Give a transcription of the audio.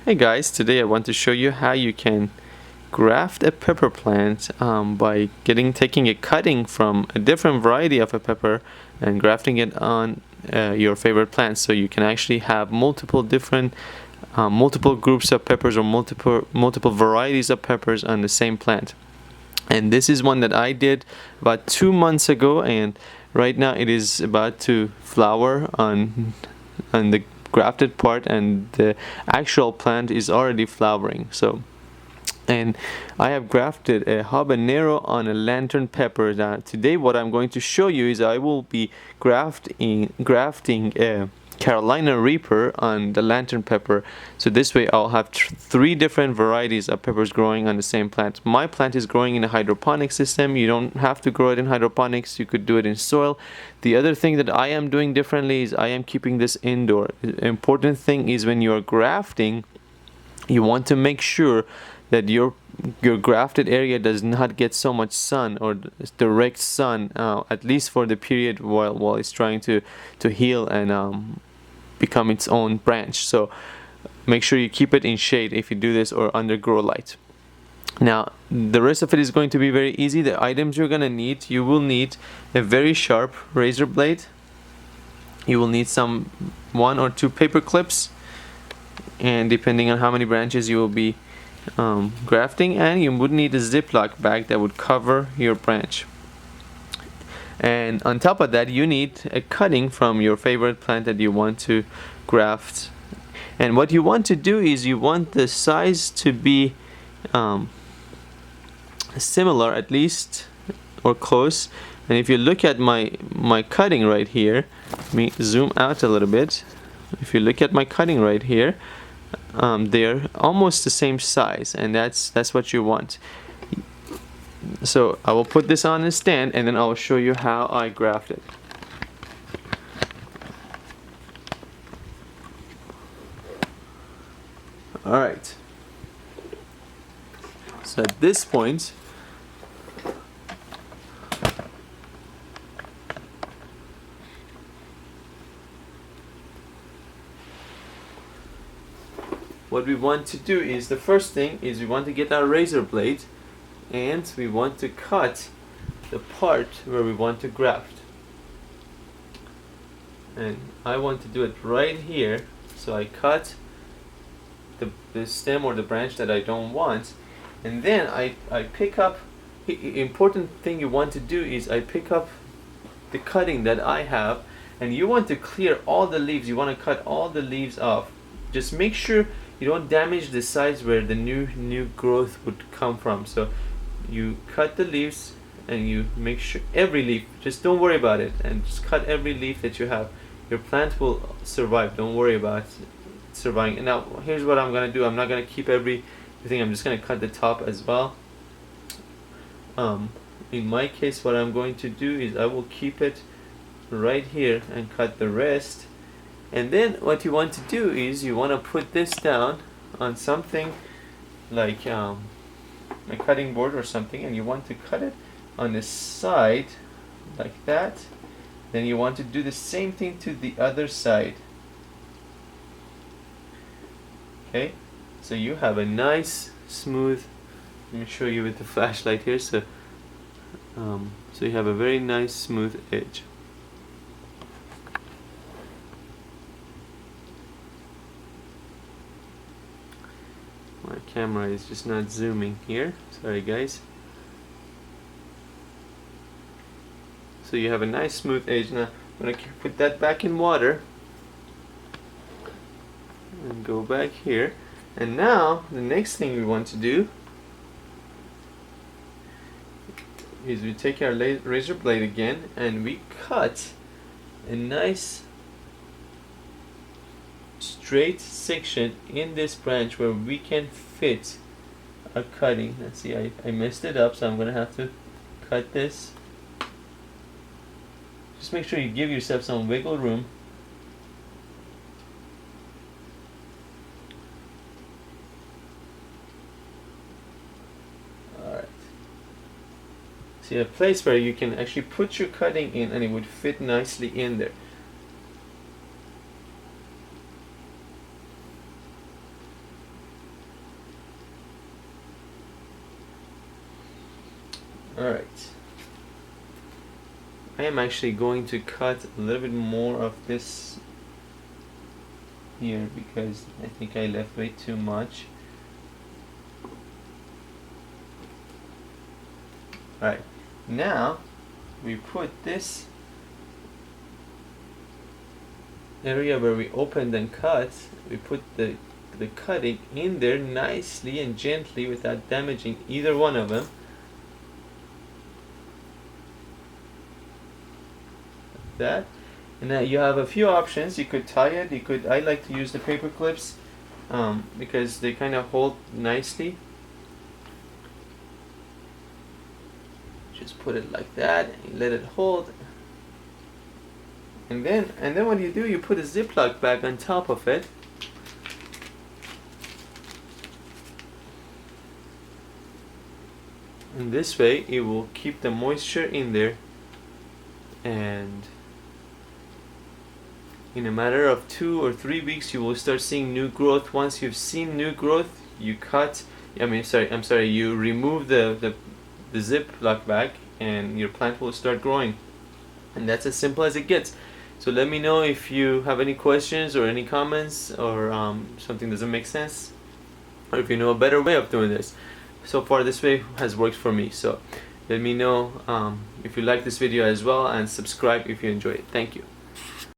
Hey guys, today I want to show you how you can graft a pepper plant by taking a cutting from a different variety of a pepper and grafting it on your favorite plant, so you can actually have multiple groups of peppers or multiple varieties of peppers on the same plant. And this is one that I did about 2 months ago, and right now it is about to flower on the grafted part, and the actual plant is already flowering. And I have grafted a habanero on a lantern pepper. Now today what I'm going to show you is I will be grafting a Carolina Reaper on the lantern pepper. So this way I'll have three different varieties of peppers growing on the same plant. My plant is growing in a hydroponic system. You don't have to grow it in hydroponics, you could do it in soil. The other thing that I am doing differently is I am keeping this indoor. The important thing is when you are grafting, you want to make sure that your grafted area does not get so much sun or direct sun, at least for the period while it's trying to heal and become its own branch. So make sure you keep it in shade if you do this, or under grow light. Now the rest of it is going to be very easy. The items you're gonna need: you will need a very sharp razor blade, you will need some 1 or 2 paper clips, and depending on how many branches you will be grafting, and you would need a Ziploc bag that would cover your branch. And on top of that, you need a cutting from your favorite plant that you want to graft. And what you want to do is you want the size to be similar, at least, or close. And if you look at my cutting right here, let me zoom out a little bit. If you look at my cutting right here, they're almost the same size, and that's what you want. So I will put this on a stand, and then I will show you how I graft it. Alright, so at this point, what we want to do is, the first thing is we want to get our razor blade, and we want to cut the part where we want to graft. And I want to do it right here, so I cut the stem or the branch that I don't want, and then I pick up, the important thing you want to do is I pick up the cutting that I have, and you want to clear all the leaves. You want to cut all the leaves off. Just make sure you don't damage the sides where the new growth would come from. So you cut the leaves, and you make sure every leaf, just don't worry about it, and just cut every leaf that you have. Your plant will survive, don't worry about surviving. And now here's what I'm gonna do. I'm not gonna keep everything, I'm just gonna cut the top as well. In my case, what I'm going to do is I will keep it right here and cut the rest. And then what you want to do is you want to put this down on something like a cutting board or something, and you want to cut it on the side like that. Then you want to do the same thing to the other side. Okay, so you have a nice smooth, let me show you with the flashlight here. So you have a very nice smooth edge. My camera is just not zooming here, sorry guys. So you have a nice smooth edge. Now I'm going to put that back in water and go back here. And now the next thing we want to do is we take our razor blade again, and we cut a nice straight section in this branch where we can fit our cutting. Let's see, I messed it up, so I'm gonna have to cut this. Just make sure you give yourself some wiggle room. Alright. See a place where you can actually put your cutting in, and it would fit nicely in there. Alright. I am actually going to cut a little bit more of this here because I think I left way too much. Alright, now we put this area where we opened and cut, we put the cutting in there nicely and gently without damaging either one of them. Like that. And now you have a few options. You could tie it, I like to use the paper clips because they kind of hold nicely. Just put it like that and let it hold. And then what you do, you put a Ziploc bag on top of it. And this way it will keep the moisture in there, and in a matter of 2 or 3 weeks you will start seeing new growth. Once you've seen new growth, you you remove the Ziploc bag and your plant will start growing. And that's as simple as it gets. So let me know if you have any questions or any comments, or something doesn't make sense, or if you know a better way of doing this. So far this way has worked for me. So let me know if you like this video as well, and subscribe if you enjoy it. Thank you.